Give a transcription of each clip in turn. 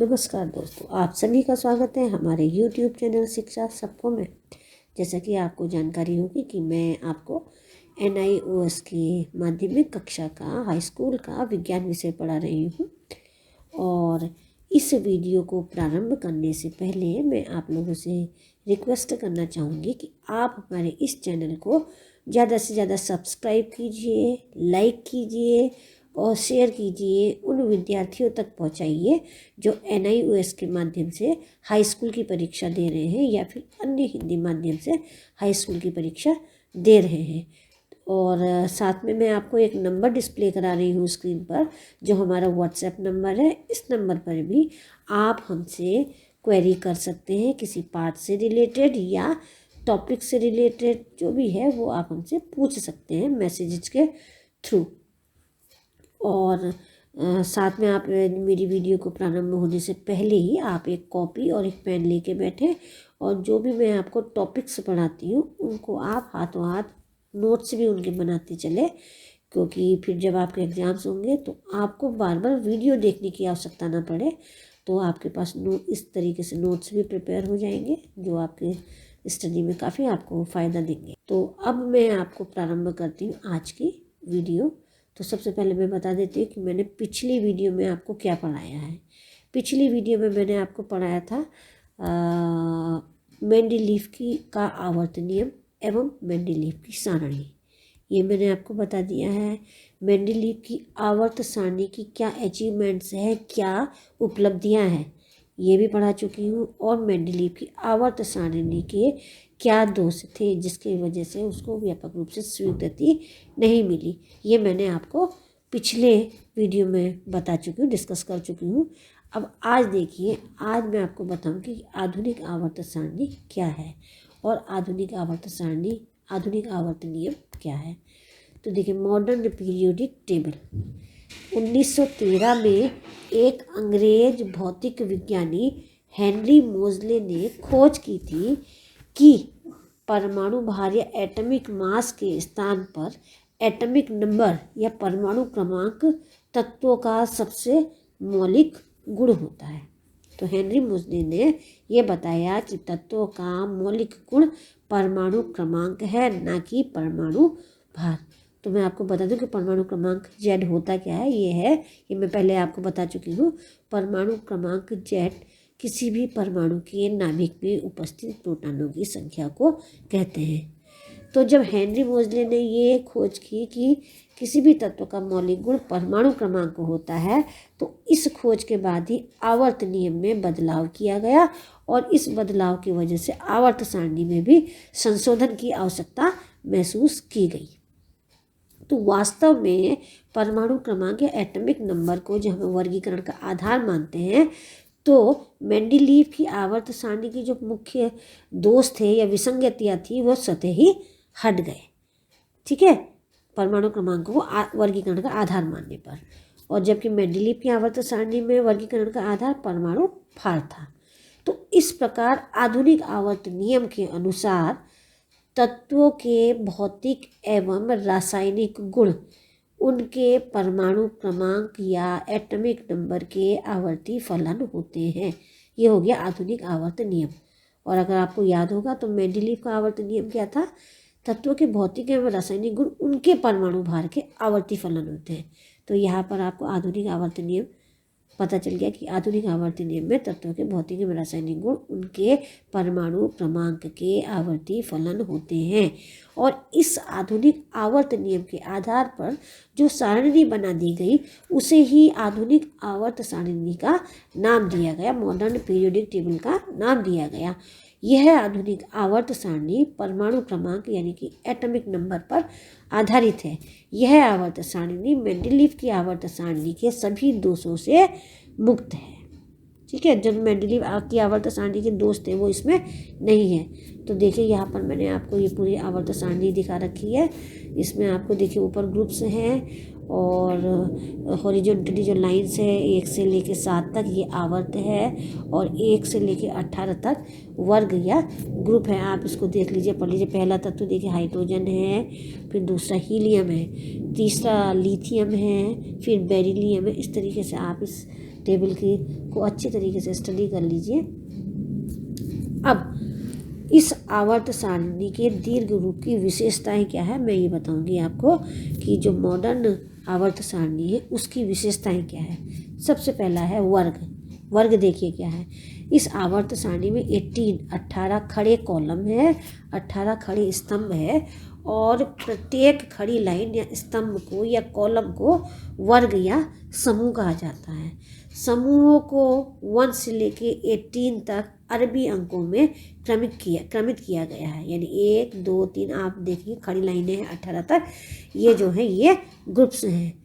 नमस्कार दोस्तों, आप सभी का स्वागत है हमारे YouTube चैनल शिक्षा सबको में। जैसा कि आपको जानकारी होगी कि मैं आपको NIOS की माध्यमिक कक्षा का हाई स्कूल का विज्ञान विषय पढ़ा रही हूँ। और इस वीडियो को प्रारंभ करने से पहले मैं आप लोगों से रिक्वेस्ट करना चाहूँगी कि आप हमारे इस चैनल को ज़्यादा से ज़्यादा सब्सक्राइब कीजिए, लाइक कीजिए और शेयर कीजिए। उन विद्यार्थियों तक पहुंचाइए जो NIOS के माध्यम से हाई स्कूल की परीक्षा दे रहे हैं या फिर अन्य हिंदी माध्यम से हाई स्कूल की परीक्षा दे रहे हैं। और साथ में मैं आपको एक नंबर डिस्प्ले करा रही हूँ स्क्रीन पर, जो हमारा WhatsApp नंबर है। इस नंबर पर भी आप हमसे क्वेरी कर सकते हैं, किसी पार्ट से रिलेटेड या टॉपिक से रिलेटेड जो भी है वो आप हमसे पूछ सकते हैं मैसेजेस के थ्रू। और साथ में आप मेरी वीडियो को प्रारंभ होने से पहले ही आप एक कॉपी और एक पेन लेके बैठे और जो भी मैं आपको टॉपिक्स पढ़ाती हूँ उनको आप हाथों हाथ नोट्स भी उनके बनाते चले, क्योंकि फिर जब आपके एग्ज़ाम्स होंगे तो आपको बार बार वीडियो देखने की आवश्यकता ना पड़े। तो आपके पास इस तरीके से नोट्स भी प्रिपेयर हो जाएंगे जो आपके स्टडी में काफ़ी आपको फ़ायदा देंगे। तो अब मैं आपको प्रारंभ करती हूँ आज की वीडियो। तो सबसे पहले मैं बता देती हूँ कि मैंने पिछली वीडियो में आपको क्या पढ़ाया है। पिछली वीडियो में मैंने आपको पढ़ाया था मेंडलीव का आवर्त नियम एवं मेंडलीव की सारणी। ये मैंने आपको बता दिया है। मेंडलीव की आवर्त सारणी की क्या अचीवमेंट्स है, क्या उपलब्धियां हैं, ये भी पढ़ा चुकी हूँ। और मेंडलीव की आवर्त सारणी के क्या दोष थे जिसकी वजह से उसको व्यापक रूप से स्वीकृति नहीं मिली, ये मैंने आपको पिछले वीडियो में बता चुकी हूँ, डिस्कस कर चुकी हूँ। अब आज देखिए, आज मैं आपको बताऊँ कि आधुनिक आवर्त सारणी क्या है और आधुनिक आवर्त सारणी, आधुनिक आवर्त नियम क्या है। तो देखिए, मॉडर्न पीरियोडिक टेबल 1913 में एक अंग्रेज भौतिक विज्ञानी हेनरी मोजले ने खोज की थी कि परमाणु भार या एटॉमिक मास के स्थान पर एटॉमिक नंबर या परमाणु क्रमांक तत्वों का सबसे मौलिक गुण होता है। तो हेनरी मोजले ने यह बताया कि तत्वों का मौलिक गुण परमाणु क्रमांक है, ना कि परमाणु भार। तो मैं आपको बता दूं कि परमाणु क्रमांक Z होता क्या है। ये मैं पहले आपको बता चुकी हूँ। परमाणु क्रमांक Z किसी भी परमाणु के नाभिक में उपस्थित प्रोटॉनों की संख्या को कहते हैं। तो जब हेनरी मोजले ने ये खोज की कि किसी भी तत्व का मौलिक गुण परमाणु क्रमांक होता है, तो इस खोज के बाद ही आवर्त नियम में बदलाव किया गया और इस बदलाव की वजह से आवर्त सारणी में भी संशोधन की आवश्यकता महसूस की गई। तो वास्तव में परमाणु क्रमांक या एटॉमिक नंबर को जब हम वर्गीकरण का आधार मानते हैं, तो मेंडलीव की आवर्त सारणी की जो मुख्य दोष थे या विसंगतियाँ थी वो स्वतः ही हट गए। ठीक है, परमाणु क्रमांक को वर्गीकरण का आधार मानने पर। और जबकि मेंडलीव की आवर्त सारणी में वर्गीकरण का आधार परमाणु भार था। तो इस प्रकार आधुनिक आवर्त नियम के अनुसार तत्वों के भौतिक एवं रासायनिक गुण उनके परमाणु क्रमांक या एटॉमिक नंबर के आवर्ती फलन होते हैं। ये हो गया आधुनिक आवर्त नियम। और अगर आपको याद होगा तो मेंडलीव का आवर्त नियम क्या था? तत्वों के भौतिक एवं रासायनिक गुण उनके परमाणु भार के आवर्ती फलन होते हैं। तो यहाँ पर आपको आधुनिक आवर्त नियम पता चल गया कि आधुनिक आवर्त नियम में तत्वों के भौतिक एवं रासायनिक गुण उनके परमाणु क्रमांक के आवर्ती फलन होते हैं। और इस आधुनिक आवर्त नियम के आधार पर जो सारणी बना दी गई उसे ही आधुनिक आवर्त सारणी का नाम दिया गया, मॉडर्न पीरियोडिक टेबल का नाम दिया गया। यह आधुनिक आवर्त सारणी परमाणु क्रमांक यानी कि एटॉमिक नंबर पर आधारित है। यह आवर्त सारणी मेंडलीव की आवर्त सारणी के सभी दोषों से मुक्त है। ठीक है, जब मेंडलीव की आवर्त सारणी के दोष थे वो इसमें नहीं है। तो देखिए, यहाँ पर मैंने आपको ये पूरी आवर्त सारणी दिखा रखी है। इसमें आपको देखिए ऊपर ग्रुप्स हैं और हॉरिजॉन्टली जो लाइंस है 1 से लेके 7 तक ये आवर्त है और 1 से लेके 18 तक वर्ग या ग्रुप है। आप इसको देख लीजिए, पढ़ लीजिए। पहला तत्व देखिए हाइड्रोजन है, फिर दूसरा हीलियम है, तीसरा लिथियम है, फिर बेरिलियम है। इस तरीके से आप इस टेबल की को अच्छी तरीके से स्टडी कर लीजिए। अब इस आवर्त सारणी के दीर्घ रूप की विशेषताएं क्या है मैं ये बताऊंगी आपको कि जो मॉडर्न आवर्त सारणी है उसकी विशेषताएं क्या है। सबसे पहला है वर्ग। वर्ग देखिए क्या है। इस आवर्त सारणी में 18 खड़े कॉलम है, 18 खड़े स्तंभ है और प्रत्येक खड़ी लाइन या स्तंभ को या कॉलम को वर्ग या समूह कहा जाता है। समूहों को 1 से लेके 18 तक अरबी अंकों में क्रमित किया गया है। यानी 1 2 3 आप देखिए खड़ी लाइनें हैं 18 तक। ये जो है ये ग्रुप्स हैं।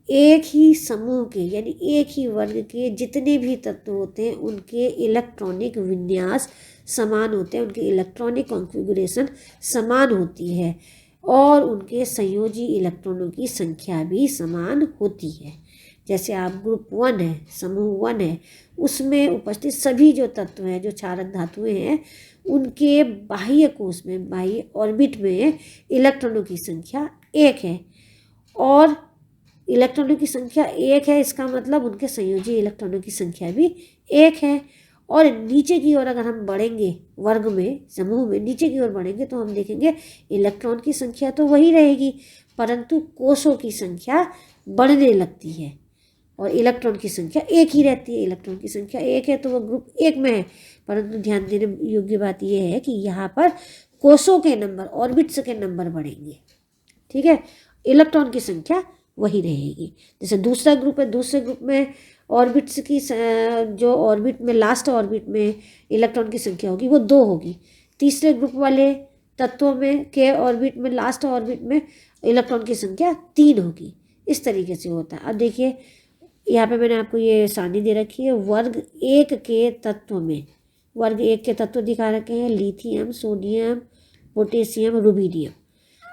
एक ही समूह के यानी एक ही वर्ग के जितने भी तत्व होते हैं उनके इलेक्ट्रॉनिक विन्यास समान होते हैं, उनके इलेक्ट्रॉनिक कॉन्फ़िगरेशन समान होती है और उनके संयोजी इलेक्ट्रॉनों की संख्या भी समान होती है। जैसे आप ग्रुप 1 है, समूह 1 है, उसमें उपस्थित सभी जो तत्व हैं, जो क्षारक धातुएं हैं, उनके बाह्य कोश में, बाह्य ऑर्बिट में इलेक्ट्रॉनों की संख्या 1 है और इलेक्ट्रॉनों की संख्या 1 है, इसका मतलब उनके संयोजी इलेक्ट्रॉनों की संख्या भी 1 है। और नीचे की ओर अगर हम बढ़ेंगे वर्ग में, समूह में नीचे की ओर बढ़ेंगे तो हम देखेंगे इलेक्ट्रॉन की संख्या तो वही रहेगी परंतु कोषों की संख्या बढ़ने लगती है और इलेक्ट्रॉन की संख्या 1 ही रहती है। इलेक्ट्रॉन की संख्या 1 है तो वो ग्रुप 1 में है, परंतु ध्यान देने योग्य बात यह है कि यहाँ पर कोषों के नंबर, ऑर्बिट्स के नंबर बढ़ेंगे। ठीक है, इलेक्ट्रॉन की संख्या वही रहेगी। जैसे दूसरा ग्रुप है, दूसरे ग्रुप में ऑर्बिट्स की जो ऑर्बिट में लास्ट ऑर्बिट में इलेक्ट्रॉन की संख्या होगी वो 2 होगी। तीसरे ग्रुप वाले तत्वों में के ऑर्बिट में लास्ट ऑर्बिट में इलेक्ट्रॉन की संख्या 3 होगी। इस तरीके से होता है। अब देखिए यहाँ पे मैंने आपको ये सारणी दे रखी है। वर्ग 1 के तत्व में, वर्ग 1 के तत्व दिखा रखे हैं लिथियम, सोडियम, पोटेशियम, रुबीडियम।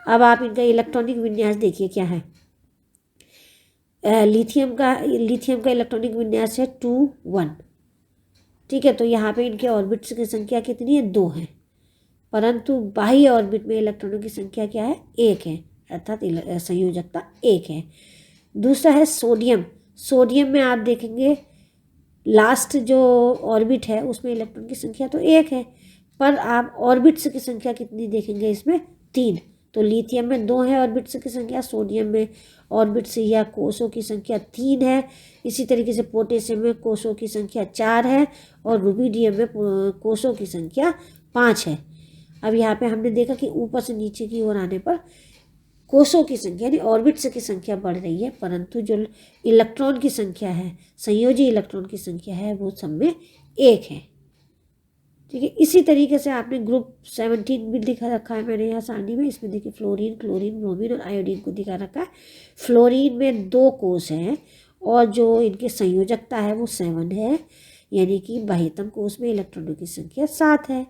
अब आप इनका इलेक्ट्रॉनिक विन्यास देखिए क्या है। लिथियम का इलेक्ट्रॉनिक विन्यास है 2 1। ठीक है, तो यहाँ पे इनके ऑर्बिट्स की संख्या कितनी है, 2 है, परंतु बाह्य ऑर्बिट में इलेक्ट्रॉनों की संख्या क्या है, 1 है, अर्थात संयोजकता 1 है। दूसरा है सोडियम। सोडियम में आप देखेंगे लास्ट जो ऑर्बिट है उसमें इलेक्ट्रॉन की संख्या तो 1 है, पर आप ऑर्बिट्स की संख्या कितनी देखेंगे इसमें, 3। तो लिथियम में 2 है ऑर्बिट्स की संख्या, सोडियम में ऑर्बिट्स या कोषों की संख्या 3 है। इसी तरीके से पोटेशियम में कोषों की संख्या 4 है और रुबीडियम में कोषों की संख्या 5 है। अब यहाँ पे हमने देखा कि ऊपर से नीचे की ओर आने पर कोषों की संख्या यानी ऑर्बिट्स की संख्या बढ़ रही है, परंतु जो इलेक्ट्रॉन की संख्या है, संयोजी इलेक्ट्रॉन की संख्या है, वो सब में 1 है। ठीक है, इसी तरीके से आपने ग्रुप 17 भी दिखा रखा है मैंने यहाँ सारणी में। इसमें देखिए फ्लोरीन, क्लोरीन, ब्रोमीन और आयोडीन को दिखा रखा है। फ्लोरीन में 2 कोष हैं और जो इनकी संयोजकता है वो 7 है, यानी कि बाह्यतम कोष में इलेक्ट्रॉनों की संख्या 7 है।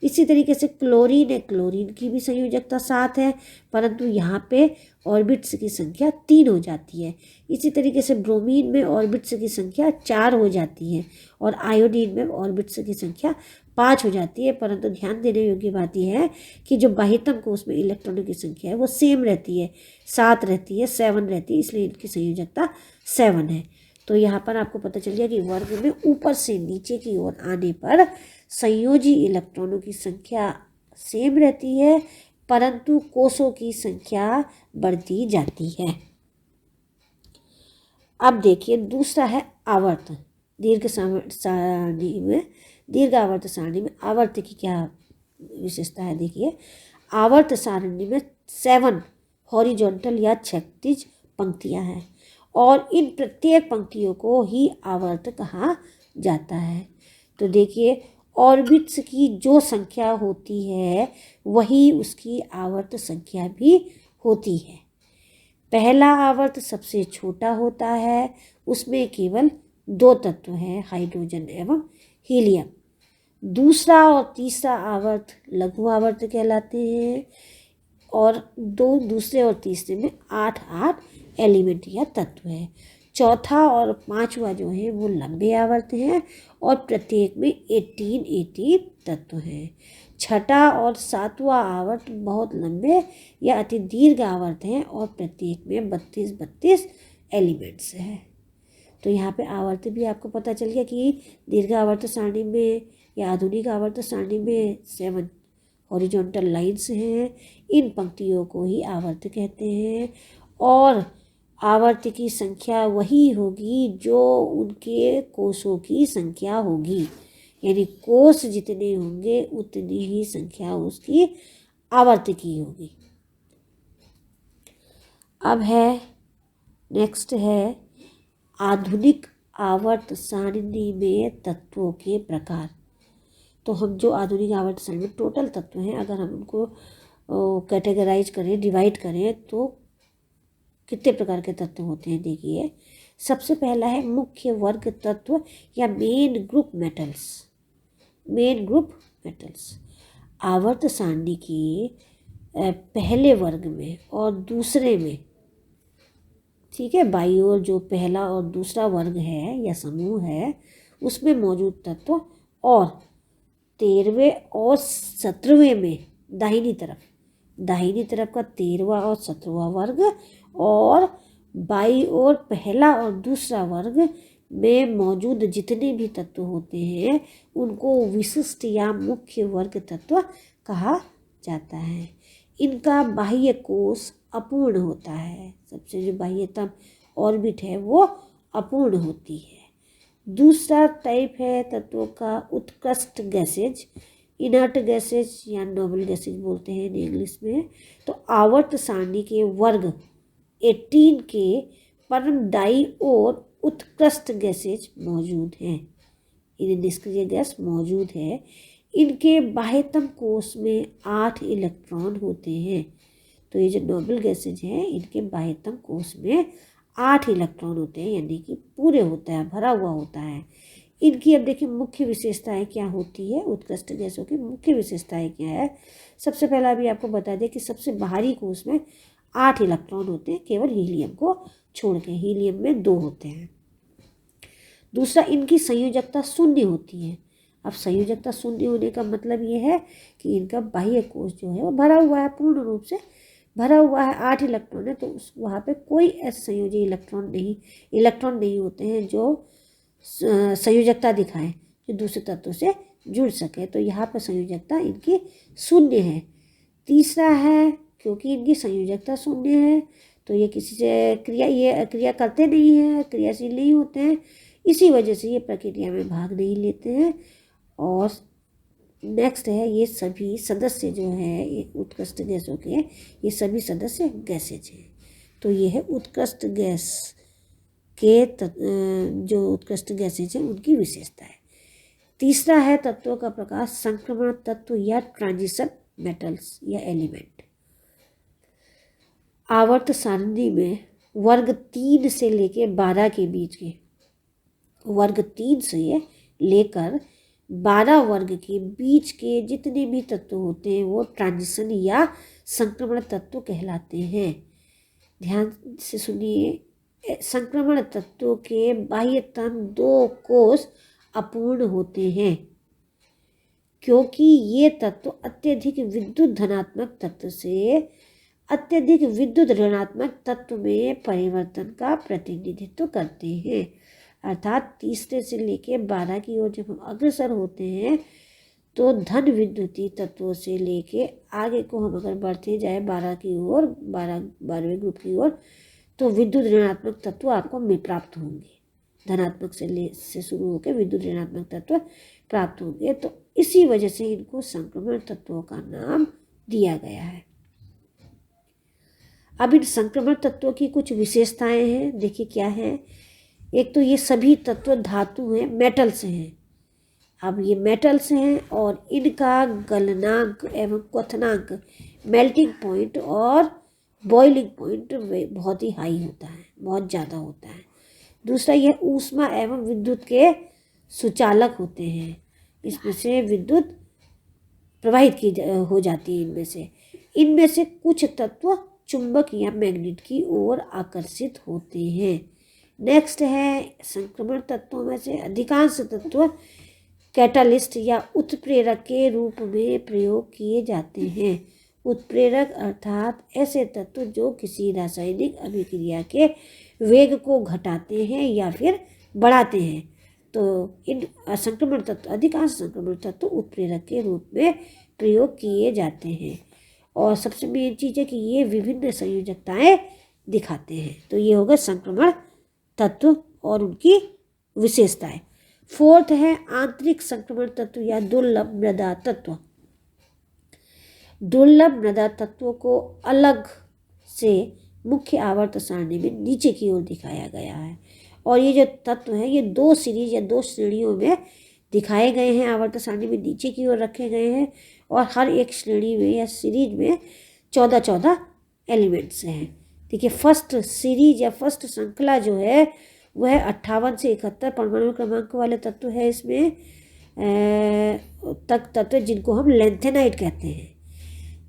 इसी तरीके से क्लोरीन है, क्लोरीन की भी संयोजकता 7 है, परंतु यहाँ पे ऑर्बिट्स की संख्या 3 हो जाती है। इसी तरीके से ब्रोमीन में ऑर्बिट्स की संख्या 4 हो जाती है और आयोडीन में ऑर्बिट्स की संख्या 5 हो जाती है। परंतु ध्यान देने योग्य बात यह है कि जो बाह्यतम कोष में इलेक्ट्रॉनों की संख्या है वो सेम रहती है, 7 रहती है, 7 रहती है, इसलिए इनकी संयोजकता 7 है। तो यहाँ पर आपको पता चल गया कि वर्ग में ऊपर से नीचे की ओर आने पर संयोजी इलेक्ट्रॉनों की संख्या सेम रहती है, परंतु कोषों की संख्या बढ़ती जाती है। अब देखिए दूसरा है आवर्त। दीर्घ आवर्त सारणी में आवर्त की क्या विशेषता है। देखिए आवर्त सारणी में 7 हॉरिजॉन्टल या क्षैतिज पंक्तियां हैं और इन प्रत्येक पंक्तियों को ही आवर्त कहा जाता है। तो देखिए ऑर्बिट्स की जो संख्या होती है वही उसकी आवर्त संख्या भी होती है। पहला आवर्त सबसे छोटा होता है, उसमें केवल 2 तत्व हैं, हाइड्रोजन एवं हीलियम। दूसरा और तीसरा आवर्त लघु आवर्त कहलाते हैं और दूसरे और तीसरे में 8 एलिमेंट या तत्व है। चौथा और पांचवा जो है वो लंबे आवर्त हैं और प्रत्येक में 18 तत्व हैं। छठा और सातवां आवर्त बहुत लंबे या अति दीर्घ आवर्त हैं और प्रत्येक में 32 एलिमेंट्स हैं। तो यहाँ पे आवर्त भी आपको पता चल गया कि दीर्घ आवर्त सारणी में या आधुनिक आवर्त सारणी में 7 हॉरिजॉन्टल लाइंस हैं। इन पंक्तियों को ही आवर्त कहते हैं और आवर्त की संख्या वही होगी जो उनके कोषों की संख्या होगी, यानी कोष जितने होंगे उतनी ही संख्या उसकी आवर्त की होगी। अब है नेक्स्ट है आधुनिक आवर्त सारणी में तत्वों के प्रकार। तो हम जो आधुनिक आवर्त सारणी में टोटल तत्व हैं, अगर हम उनको कैटेगराइज करें, डिवाइड करें, तो कितने प्रकार के तत्व होते हैं देखिए। सबसे पहला है मुख्य वर्ग तत्व या main group metals. Main group metals आवर्त सारणी के पहले वर्ग में और दूसरे में, ठीक है, बाई ओर जो पहला और दूसरा वर्ग है या समूह है उसमें मौजूद तत्व, और 13वें और 17वें में दाहिनी तरफ का 13वां और 17वां वर्ग, और बाई ओर पहला और दूसरा वर्ग में मौजूद जितने भी तत्व होते हैं उनको विशिष्ट या मुख्य वर्ग तत्व कहा जाता है। इनका बाह्य कोष अपूर्ण होता है, सबसे जो बाह्यतम ऑर्बिट है वो अपूर्ण होती है। दूसरा टाइप है तत्वों का उत्कृष्ट गैसेज, इनर्ट गैसेज या नोबल गैसेज बोलते हैं इंग्लिश में। तो आवर्त सारणी के वर्ग 18 के परम दाई ओर उत्कृष्ट गैसेज मौजूद हैं, इन्हें निष्क्रिय गैस मौजूद है। इनके बाह्यतम कोष में 8 इलेक्ट्रॉन होते हैं। तो ये जो नोबल गैसेज हैं इनके बाह्यतम कोष में 8 इलेक्ट्रॉन होते हैं, यानी कि पूरे होता है, भरा हुआ होता है। इनकी अब देखिए मुख्य विशेषताएं क्या होती है, उत्कृष्ट गैसों की मुख्य विशेषताएं क्या है। सबसे पहला अभी आपको बता दें कि सबसे बाहरी कोष में 8 इलेक्ट्रॉन होते हैं, केवल हीलियम को छोड़ के, हीलियम में 2 होते हैं। दूसरा, इनकी संयोजकता शून्य होती है। अब संयोजकता शून्य होने का मतलब ये है कि इनका बाह्य कोष जो है वो भरा हुआ है, पूर्ण रूप से भरा हुआ है, 8 इलेक्ट्रॉन है, तो उस वहाँ पे कोई असंयोजी इलेक्ट्रॉन नहीं होते हैं जो संयोजकता दिखाएं, जो दूसरे तत्वों से जुड़ सके। तो यहाँ पर संयोजकता इनकी शून्य है। तीसरा है, क्योंकि इनकी संयोजकता शून्य है तो ये किसी से क्रिया करते नहीं हैं, क्रियाशील नहीं होते हैं, इसी वजह से ये प्रक्रिया में भाग नहीं लेते हैं। और नेक्स्ट है, ये सभी सदस्य जो है ये उत्कृष्ट गैसों के, ये सभी सदस्य गैसेज हैं। तो ये है उत्कृष्ट गैस के जो उत्कृष्ट गैसेज हैं उनकी विशेषता है। तीसरा है तत्वों का प्रकार संक्रमण तत्व या ट्रांजिशन मेटल्स या एलिमेंट। आवर्त सारणी में वर्ग 3 से लेकर 12 के बीच के, वर्ग 3 से लेकर 12 वर्ग के बीच के जितने भी तत्व होते हैं वो ट्रांजिशन या संक्रमण तत्व कहलाते हैं। ध्यान से सुनिए, संक्रमण तत्वों के बाह्यतम 2 कोष अपूर्ण होते हैं क्योंकि ये तत्व अत्यधिक विद्युत धनात्मक तत्व से अत्यधिक विद्युत ऋणात्मक तत्व में परिवर्तन का प्रतिनिधित्व करते हैं। अर्थात 3 से लेकर 12 की ओर जब हम अग्रसर होते हैं तो धन विद्युतीय तत्वों से लेके आगे को हम अगर बढ़ते जाए 12 की ओर, 12वें ग्रुप की ओर, तो विद्युत ऋणात्मक तत्व आपको प्राप्त होंगे। धनात्मक से शुरू होकर विद्युत ऋणात्मक तत्व प्राप्त होंगे। तो इसी वजह से इनको संक्रमण तत्वों का नाम दिया गया है। अब इन संक्रमण तत्वों की कुछ विशेषताएं हैं, देखिए क्या है। एक तो ये सभी तत्व धातु हैं, मेटल्स हैं। अब ये मेटल्स हैं और इनका गलनांक एवं क्वथनांक, मेल्टिंग पॉइंट और बॉइलिंग पॉइंट बहुत ही हाई होता है, बहुत ज़्यादा होता है। दूसरा, यह ऊष्मा एवं विद्युत के सुचालक होते हैं, इसमें से विद्युत प्रवाहित हो जाती है। इनमें से कुछ तत्व चुंबक या मैग्नेट की ओर आकर्षित होते हैं। नेक्स्ट है, संक्रमण तत्वों में से अधिकांश तत्व कैटालिस्ट या उत्प्रेरक के रूप में प्रयोग किए जाते हैं। उत्प्रेरक अर्थात ऐसे तत्व जो किसी रासायनिक अभिक्रिया के वेग को घटाते हैं या फिर बढ़ाते हैं। तो इन असंक्रमण तत्व, अधिकांश संक्रमण तत्व उत्प्रेरक के रूप में प्रयोग किए जाते हैं। और सबसे मेन चीज़ है कि ये विभिन्न संयोजकताएं दिखाते हैं। तो ये होगा संक्रमण तत्व और उनकी विशेषताएं। फोर्थ है आंतरिक संक्रमण तत्व या दुर्लभ मृदा तत्व। दुर्लभ मृदा तत्वों को अलग से मुख्य आवर्त सारणी में नीचे की ओर दिखाया गया है। और ये जो तत्व है ये 2 सीरीज या 2 श्रेणियों में दिखाए गए हैं, आवर्त सारणी में नीचे की ओर रखे गए हैं। और हर एक श्रेणी में या सीरीज में 14 एलिमेंट्स हैं। देखिए फर्स्ट सीरीज या फर्स्ट श्रृंखला जो है वह 58 से 71 परमाणु क्रमांक वाले तत्व है। इसमें तत्व जिनको हम लेंथेनाइड कहते हैं।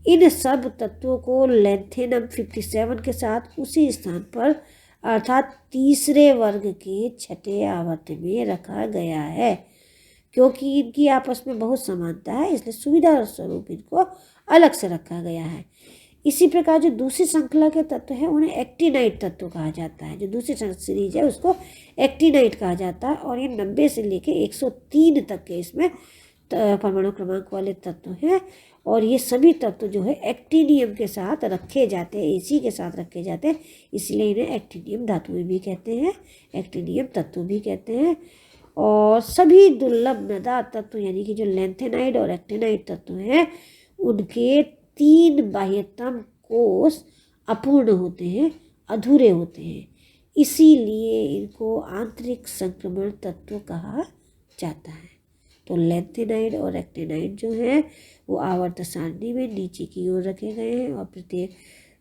इन सब तत्वों को लेंथेनम 57 के साथ उसी स्थान पर अर्थात तीसरे वर्ग के छठे आवर्त में रखा गया है। क्योंकि इनकी आपस में बहुत समानता है इसलिए सुविधा स्वरूप इनको अलग से रखा गया है। इसी प्रकार जो दूसरी श्रृंखला के तत्व हैं उन्हें एक्टिनाइड तत्व कहा जाता है। जो दूसरी सीरीज है उसको एक्टिनाइड कहा जाता है। और ये 90 से लेकर 103 तक के इसमें परमाणु क्रमांक वाले तत्व हैं। और ये सभी तत्व जो है एक्टिनियम के साथ रखे जाते हैं, एसी के साथ रखे जाते हैं, इसलिए इन्हें एक्टिनियम धातुएं भी कहते हैं, एक्टिनियम तत्व भी कहते हैं। और सभी दुर्लभ मृदा तत्व यानी कि जो लेंथेनाइड और एक्टिनाइड तत्व हैं उनके 3 बाह्यतम कोष अपूर्ण होते हैं, अधूरे होते हैं। इसीलिए इनको आंतरिक संक्रमण तत्व कहा जाता है। तो लेंथेनाइड और एक्टिनाइड जो है वो आवर्त सारणी में नीचे की ओर रखे गए हैं। और प्रत्येक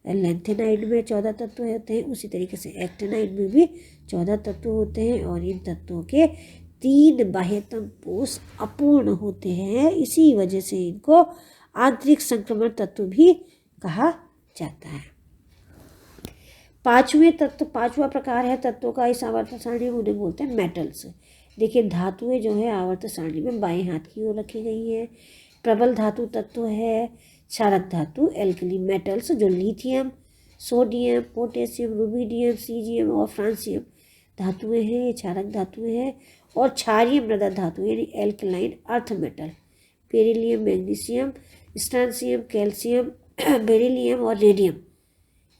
लेंथेनाइड में 14 तत्व होते हैं, उसी तरीके से एक्टिनाइड में भी 14 तत्व होते हैं। और इन तत्वों के 3 बाह्यतम कोष अपूर्ण होते हैं, इसी वजह से इनको आंतरिक संक्रमण तत्व भी कहा जाता है। पांचवा प्रकार है तत्वों का इस आवर्त सारणी में, उन्हें बोलते हैं मेटल्स। देखिए धातुएं जो है आवर्त सारणी में बाएं हाथ की ओर रखी गई हैं। प्रबल धातु तत्व है क्षारक धातु, एल्कली मेटल्स जो lithium, sodium, potassium, rubidium, caesium और फ्रांसियम धातुएं हैं, ये क्षारक धातुएं हैं। और क्षारीय मृदा धातु यानी alkaline earth metal, beryllium, magnesium, strontium, calcium, beryllium और रेडियम,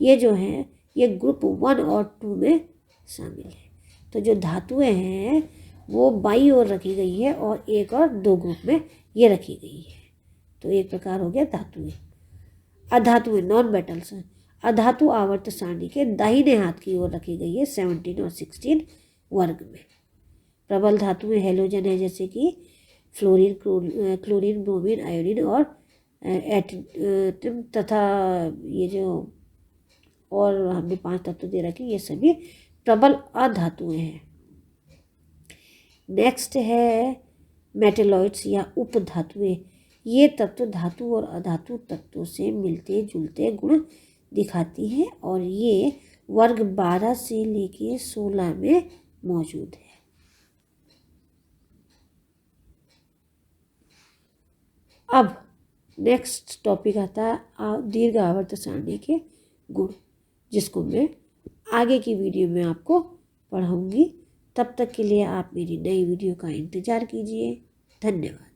ये जो हैं ये ग्रुप 1 और 2 में शामिल है। तो जो धातुएं हैं वो बाईं ओर रखी गई है और 1 और 2 ग्रुप में ये रखी गई है। तो एक प्रकार हो गया धातुएं। अधातुएं नॉन मेटल्स हैं। अधातु आवर्त सारणी के दाहिने हाथ की ओर रखी गई है 17 और 16 वर्ग में। प्रबल धातुएं हेलोजन है जैसे कि फ्लोरीन, क्लोरीन, ब्रोमीन, आयोडीन और एटम तथा ये जो और हमने 5 तत्व दे रखे ये सभी प्रबल अधातुएं हैं। नेक्स्ट है मेटेलॉइड्स या उपधातुएं। ये तत्व धातु और अधातु तत्वों से मिलते जुलते गुण दिखाती हैं और ये वर्ग 12 से लेके 16 में मौजूद है। अब नेक्स्ट टॉपिक आता है दीर्घ आवर्त सारणी के गुण, जिसको मैं आगे की वीडियो में आपको पढ़ाऊंगी। तब तक के लिए आप मेरी नई वीडियो का इंतज़ार कीजिए। धन्यवाद।